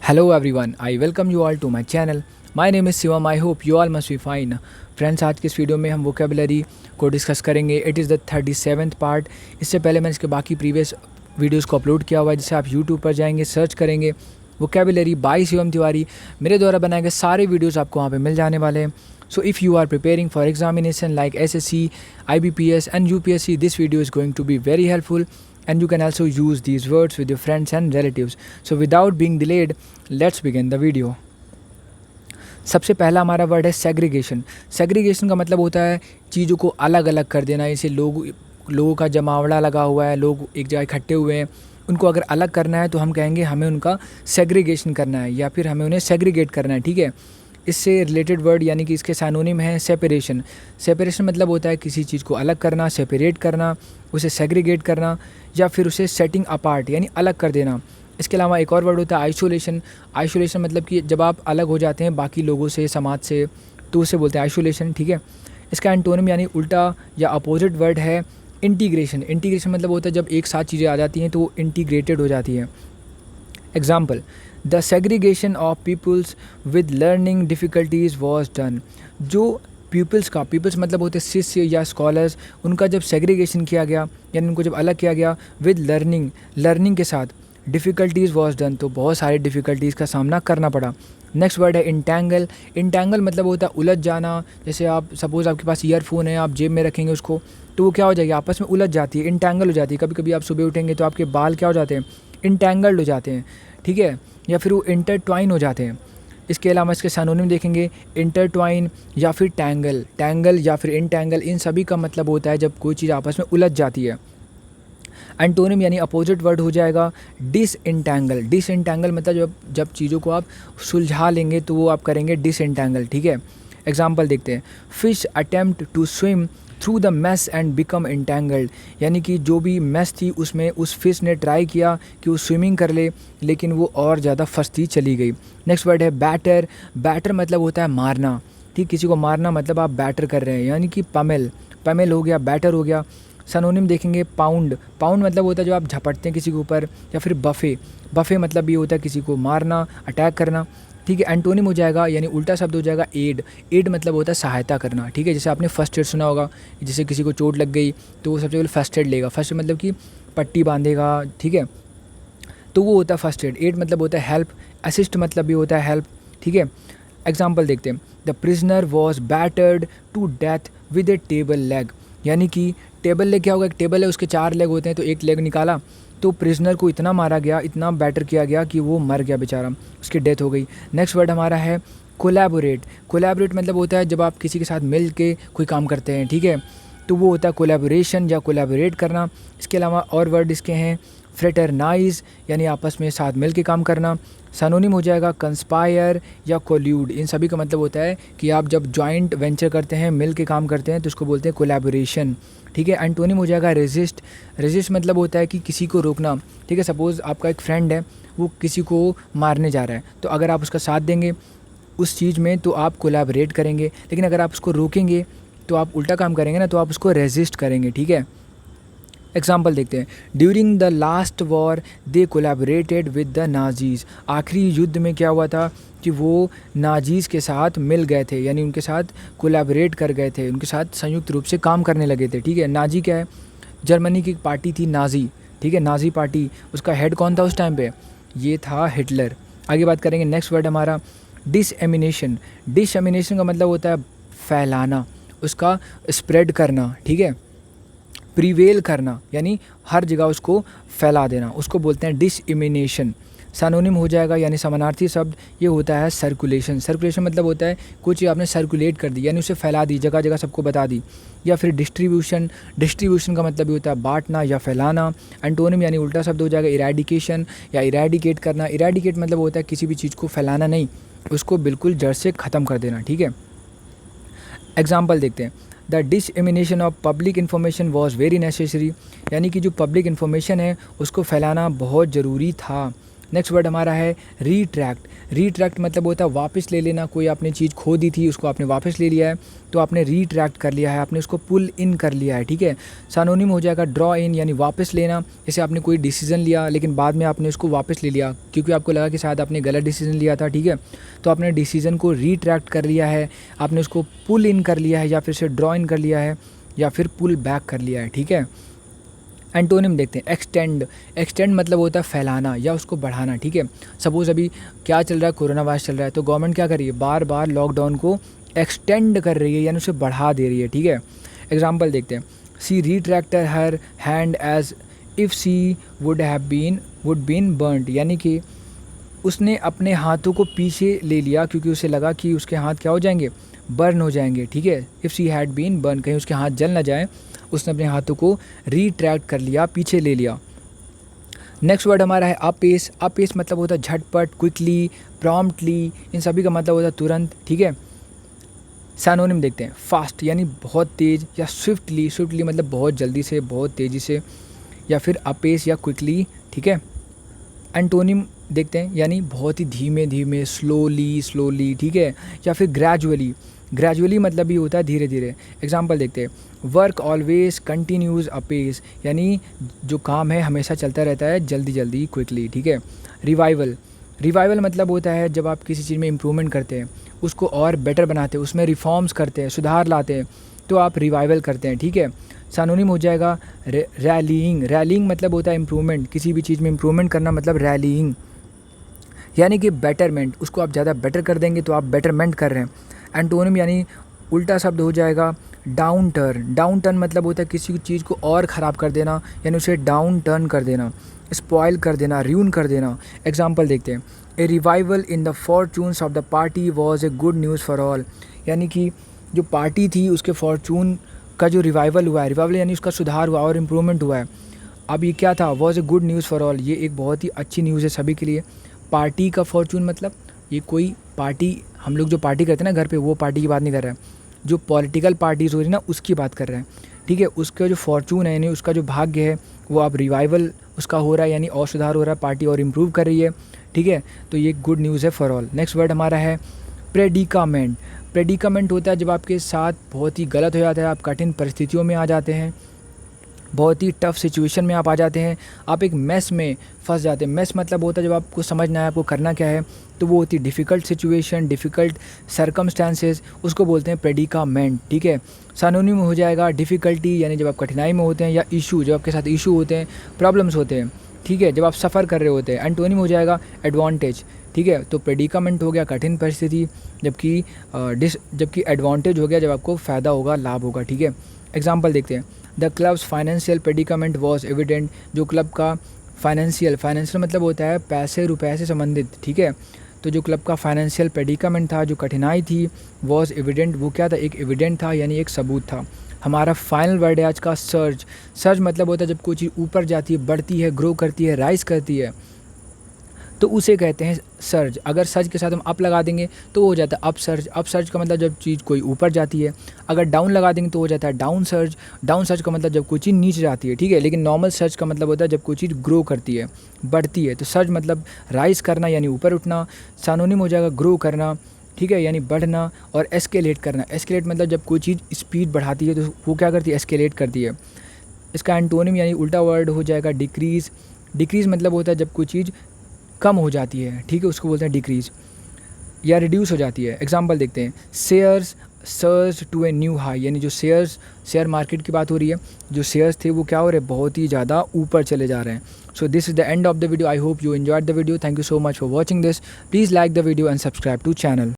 Hello everyone, I welcome you all to my channel. My name is Shivam. I hope you all must be fine. Friends, आज के इस video में हम vocabulary को discuss करेंगे. It is the 37th part. इससे पहले मैंने इसके बाकी प्रीवियस वीडियोस को अपलोड किया हुआ है, जिसे आप यूट्यूब पर जाएंगे, सर्च करेंगे वोकेबलरी बाय शिवम तिवारी. मेरे द्वारा बनाए गए सारे वीडियोस आपको वहाँ पे मिल जाने वाले हैं. So if you are preparing for examination like SSC, IBPS and UPSC, this video is going to be very helpful and you can also use these words with your friends and relatives. So without being delayed, let's begin the video. सबसे पहला हमारा word है segregation. Segregation का मतलब होता है चीज़ों को अलग अलग कर देना. जैसे लोगों का जमावड़ा लगा हुआ है, लोग एक जगह इकट्ठे हुए हैं, उनको अगर अलग करना है तो हम कहेंगे हमें उनका सेग्रीगेशन करना है या फिर हमें उन्हें सेग्रीगेट करना है. ठीक है, इससे रिलेटेड वर्ड यानी कि इसके सैनोनिम है सेपरेशन. सेपरेशन मतलब होता है किसी चीज़ को अलग करना, सेपरेट करना, उसे सेग्रीगेट करना या फिर उसे सेटिंग अपार्ट यानी अलग कर देना. इसके अलावा एक और वर्ड होता है आइसोलेशन. आइसोलेशन मतलब कि जब आप अलग हो जाते हैं बाकी लोगों से, समाज से, तो उसे बोलते हैं आइसोलेशन. ठीक है, इसका एंटोनिम यानी उल्टा या अपोजिट वर्ड है इंटीग्रेशन. इंटीग्रेशन मतलब होता है जब एक साथ चीज़ें आ जाती हैं तो वो इंटीग्रेटेड हो जाती हैं. Example, the segregation of peoples with learning difficulties was done. जो पीपल्स मतलब होते शिष्य या स्कॉलर्स, उनका जब सेग्रीगेशन किया गया यानी उनको जब अलग किया गया विद लर्निंग के साथ, डिफ़िकल्टीज़ वॉज डन, तो बहुत सारी डिफ़िकल्टीज़ का सामना करना पड़ा. नेक्स्ट वर्ड है इंटैंगल मतलब होता है उलझ जाना. जैसे आप सपोज़ आपके पास ईयरफोन है, आप जेब में रखेंगे उसको, तो वो क्या हो जाएगी, आपस में उलझ जाती है, इंटैंगल हो जाती है. कभी कभी आप सुबह उठेंगे तो आपके बाल क्या हो जाते हैं, इंटैंगल्ड हो जाते हैं. ठीक है, या फिर वो इंटरट्वाइन हो जाते हैं. इसके अलावा इसके सिनोनिम देखेंगे इंटरट्वाइन या फिर टैंगल या फिर इंटैंगल. इन सभी का मतलब होता है जब कोई चीज़ आपस में उलझ जाती है. एंटोनिम यानी अपोजिट वर्ड हो जाएगा डिसएंटैंगल मतलब जब चीज़ों को आप सुलझा लेंगे तो वो आप करेंगे डिसएंटैंगल. ठीक है, एग्जाम्पल देखते हैं. Fish attempt to swim through the mess and become entangled. यानी कि जो भी मैस थी उसमें उस फिश ने ट्राई किया कि वो स्विमिंग कर ले, लेकिन वो और ज़्यादा फंसती चली गई. नेक्स्ट वर्ड है बैटर मतलब होता है मारना. ठीक, किसी को मारना मतलब आप बैटर कर रहे हैं, यानी कि पमेल हो गया, बैटर हो गया. सनोनिम देखेंगे पाउंड मतलब होता है जो आप झपटते हैं किसी के ऊपर. या फिर बफे मतलब ये होता है किसी को मारना, अटैक करना. ठीक है, एंटोनिम हो जाएगा यानी उल्टा शब्द हो जाएगा एड मतलब होता है सहायता करना. ठीक है, जैसे आपने फर्स्ट एड सुना होगा, जैसे किसी को चोट लग गई तो वो सबसे पहले फर्स्ट एड लेगा. फर्स्ट मतलब कि पट्टी बांधेगा. ठीक है, तो वो होता है फर्स्ट एड मतलब होता है हेल्प. असिस्ट मतलब भी होता है हेल्प. ठीक है, एग्जाम्पल देखते हैं. The prisoner was battered to death with a table leg. यानी कि टेबल लेग क्या होगा, एक टेबल है उसके 4 लेग होते हैं, तो एक लेग निकाला तो प्रिजनर को इतना मारा गया, इतना बैटर किया गया कि वो मर गया बेचारा, उसकी डेथ हो गई. नेक्स्ट वर्ड हमारा है कोलैबोरेट मतलब होता है जब आप किसी के साथ मिल के कोई काम करते हैं. ठीक है, तो वो होता है कोलैबोरेशन या कोलैबोरेट करना. इसके अलावा और वर्ड इसके हैं फ्रेटरनाइज यानी आपस में साथ मिल के काम करना. सैनोनिम हो जाएगा कंस्पायर या कोल्यूड. इन सभी का मतलब होता है कि आप जब जॉइंट वेंचर करते हैं, मिल के काम करते हैं, तो उसको बोलते हैं कोलैबोरेशन. ठीक है, एंटोनिम हो जाएगा रेजिस्ट मतलब होता है कि किसी को रोकना. ठीक है, सपोज़ आपका एक फ्रेंड है, वो किसी को मारने जा रहा है, तो अगर आप उसका साथ देंगे उस चीज़ में तो आप कोलैबोरेट करेंगे, लेकिन अगर आप उसको रोकेंगे तो आप उल्टा काम करेंगे ना, तो आप उसको रेजिस्ट करेंगे. ठीक है, एग्जाम्पल देखते हैं. During the last war they collaborated with the Nazis. आखिरी युद्ध में क्या हुआ था कि वो नाजीज़ के साथ मिल गए थे, यानी उनके साथ कोलैबोरेट कर गए थे, उनके साथ संयुक्त रूप से काम करने लगे थे. ठीक है, नाजी क्या है, जर्मनी की एक पार्टी थी नाजी. ठीक है, नाजी पार्टी, उसका हेड कौन था उस टाइम पे, ये था हिटलर. आगे बात करेंगे. नेक्स्ट वर्ड हमारा डिसएमिनेशन का मतलब होता है फैलाना, उसका स्प्रेड करना. ठीक है, प्रीवेल करना यानी हर जगह उसको फैला देना, उसको बोलते हैं डिसइमिनेशन. सैनोनिम हो जाएगा यानी समानार्थी शब्द ये होता है सर्कुलेशन मतलब होता है कोई चीज़ आपने सर्कुलेट कर दी, यानी उसे फैला दी, जगह जगह सबको बता दी. या फिर डिस्ट्रीब्यूशन का मतलब भी होता है बांटना या फैलाना. एंटोनिम यानी उल्टा शब्द हो जाएगा इरेडिकेशन या इरेडिकेट करना. इरेडिकेट मतलब होता है किसी भी चीज़ को फैलाना नहीं, उसको बिल्कुल जड़ से ख़त्म कर देना. ठीक है, एग्जाम्पल देखते हैं. The dissemination of public information was very necessary. यानी कि जो पब्लिक इन्फॉर्मेशन है उसको फैलाना बहुत ज़रूरी था. नेक्स्ट वर्ड हमारा है रिट्रैक्ट। रिट्रैक्ट मतलब होता है वापस ले लेना, कोई आपने चीज़ खो दी थी उसको आपने वापस ले लिया है तो आपने रिट्रैक्ट कर लिया है, आपने उसको पुल इन कर लिया है, ठीक है। सिनोनिम हो जाएगा ड्रॉ इन यानी वापस लेना, जैसे आपने कोई डिसीजन लिया लेकिन बाद में आपने उसको वापस ले लिया क्योंकि आपको लगा कि शायद आपने गलत डिसीजन लिया था, ठीक है। तो आपने डिसीजन को रिट्रैक्ट कर लिया है, आपने उसको पुल इन कर लिया है या फिर से ड्रॉ इन कर लिया है या फिर पुल बैक कर लिया है, ठीक है। एंटोनिम देखते हैं एक्सटेंड। एक्सटेंड मतलब होता है फैलाना या उसको बढ़ाना, ठीक है। सपोज़ अभी क्या चल रहा है, कोरोना वायरस चल रहा है, तो गवर्नमेंट क्या कर रही है, बार बार लॉकडाउन को एक्सटेंड कर रही है यानी उसे बढ़ा दे रही है, ठीक है। एग्जांपल देखते हैं, she retracted her hand as if she would been burned, यानी कि उसने अपने हाथों को पीछे ले लिया क्योंकि उसे लगा कि उसके हाथ क्या हो जाएंगे, बर्न हो जाएंगे, ठीक है। If she had been burn, कहीं उसके हाथ जल ना जाए, उसने अपने हाथों को रिट्रैक्ट कर लिया, पीछे ले लिया। नेक्स्ट वर्ड हमारा है अपेस। अपेस मतलब होता है झटपट, क्विकली, प्रॉम्प्टली, इन सभी का मतलब होता है तुरंत, ठीक है। सिनोनिम देखते हैं, फास्ट यानी बहुत तेज़ या स्विफ्टली। स्विफ्टली मतलब बहुत जल्दी से, बहुत तेज़ी से, या फिर अपेस या क्विकली, ठीक है। एंटोनिम देखते हैं यानी बहुत ही धीमे धीमे, स्लोली, ठीक है, या फिर ग्रेजुअली। ग्रेजुअली मतलब भी होता है धीरे धीरे। एग्जांपल देखते हैं, वर्क ऑलवेज कंटिन्यूज अपेस, यानी जो काम है हमेशा चलता रहता है जल्दी क्विकली, ठीक है। रिवाइवल। रिवाइवल मतलब होता है जब आप किसी चीज़ में इम्प्रूवमेंट करते हैं, उसको और बेटर बनाते हैं, उसमें रिफॉर्म्स करते हैं, सुधार लाते हैं, तो आप रिवाइवल करते हैं, ठीक है। सिनोनिम हो जाएगा रैलीइंग। रैलीइंग मतलब होता है इम्प्रूवमेंट, किसी भी चीज़ में इम्प्रूवमेंट करना मतलब रैलीइंग, यानी कि बेटरमेंट, उसको आप ज़्यादा बेटर कर देंगे तो आप बेटरमेंट कर रहे हैं। एंटोनिम यानी उल्टा शब्द हो जाएगा डाउन टर्न। डाउन टर्न मतलब होता है किसी चीज़ को और ख़राब कर देना, यानी उसे डाउन टर्न कर देना, स्पॉइल कर देना, र्यून कर देना। एग्जाम्पल देखते हैं, a revival in the fortunes of the party was a good news for all, यानी कि जो पार्टी थी उसके फॉर्चून का जो रिवाइवल हुआ है, रिवाइवल यानी उसका सुधार हुआ और इम्प्रूवमेंट हुआ है। अब ये क्या था, was a good news for all, ये एक बहुत ही अच्छी न्यूज़ है सभी के लिए। पार्टी का फॉर्चून मतलब ये कोई पार्टी, हम लोग जो पार्टी करते हैं ना घर पे, वो पार्टी की बात नहीं कर रहे हैं, जो पॉलिटिकल पार्टीज़ हो रही है ना उसकी बात कर रहे हैं, ठीक है। उसका जो फॉर्चून है यानी उसका जो भाग्य है वो अब रिवाइवल उसका हो रहा है, यानी और सुधार हो रहा है, पार्टी और इम्प्रूव कर रही है, ठीक है। तो ये गुड न्यूज़ है फॉर ऑल। नेक्स्ट वर्ड हमारा है प्रेडिकामेंट। प्रेडिकामेंट होता है जब आपके साथ बहुत ही गलत हो जाता है, आप कठिन परिस्थितियों में आ जाते हैं, बहुत ही टफ सिचुएशन में आप आ जाते हैं, आप एक मेस में फंस जाते हैं। मेस मतलब होता है जब आपको समझना है आपको करना क्या है, तो वो होती है डिफ़िकल्ट सिचुएशन, डिफ़िकल्ट सरकमस्टांसेस, उसको बोलते हैं प्रेडिकामेंट, ठीक है। सिनोनिम हो जाएगा डिफ़िकल्टी, यानी जब आप कठिनाई में होते हैं, या इशू, जब आपके साथ इशू होते हैं, प्रॉब्लम्स होते हैं, ठीक है, जब आप सफ़र कर रहे होते हैं। एंटोनिम हो जाएगा एडवांटेज, ठीक है। तो प्रेडिकामेंट हो गया कठिन परिस्थिति, जबकि एडवांटेज हो गया जब आपको फ़ायदा होगा, लाभ होगा, ठीक है। एग्जाम्पल देखते हैं, the clubs financial predicament was evident. जो क्लब का फाइनेंशियल मतलब होता है पैसे रुपए से संबंधित, ठीक है। तो जो क्लब का फाइनेंशियल प्रेडिकामेंट था, जो कठिनाई थी, वॉज एविडेंट, वो क्या था, एक एविडेंट था यानी एक सबूत था। हमारा फाइनल वर्ड है आज का सर्ज। सर्ज मतलब होता है जब कोई चीज़ ऊपर जाती है, बढ़ती है, ग्रो करती है, राइज करती है, तो उसे कहते हैं सर्ज। अगर सर्ज के साथ हम अप लगा देंगे तो हो जाता है अप सर्ज। अप सर्ज का मतलब जब चीज़ कोई ऊपर जाती है, अगर डाउन लगा देंगे तो हो जाता है डाउन सर्ज। डाउन सर्ज का मतलब जब कोई चीज़ नीचे जाती है, ठीक है। लेकिन नॉर्मल सर्ज का मतलब होता है जब कोई चीज़ ग्रो करती है, बढ़ती है। तो सर्ज मतलब राइज करना यानी ऊपर उठना। सिनोनिम हो जाएगा ग्रो करना, ठीक है, यानी बढ़ना। और एस्केलेट करना, एस्केलेट मतलब जब कोई चीज़ स्पीड बढ़ाती है तो वो क्या करती है, एस्केलेट करती है। इसका एंटोनिम यानी उल्टा वर्ड हो जाएगा डिक्रीज़। डिक्रीज़ मतलब होता है जब कोई चीज़ कम हो जाती है, ठीक है, उसको बोलते हैं डिक्रीज़, या रिड्यूस हो जाती है। एग्जांपल देखते हैं, shares surge to a new high, यानी जो शेयर मार्केट की बात हो रही है, जो शेयर्स थे वो क्या हो रहे हैं, बहुत ही ज़्यादा ऊपर चले जा रहे हैं। So this is the end of the video. I hope you enjoyed the video. Thank you so much for watching this. Please like the video and subscribe to channel.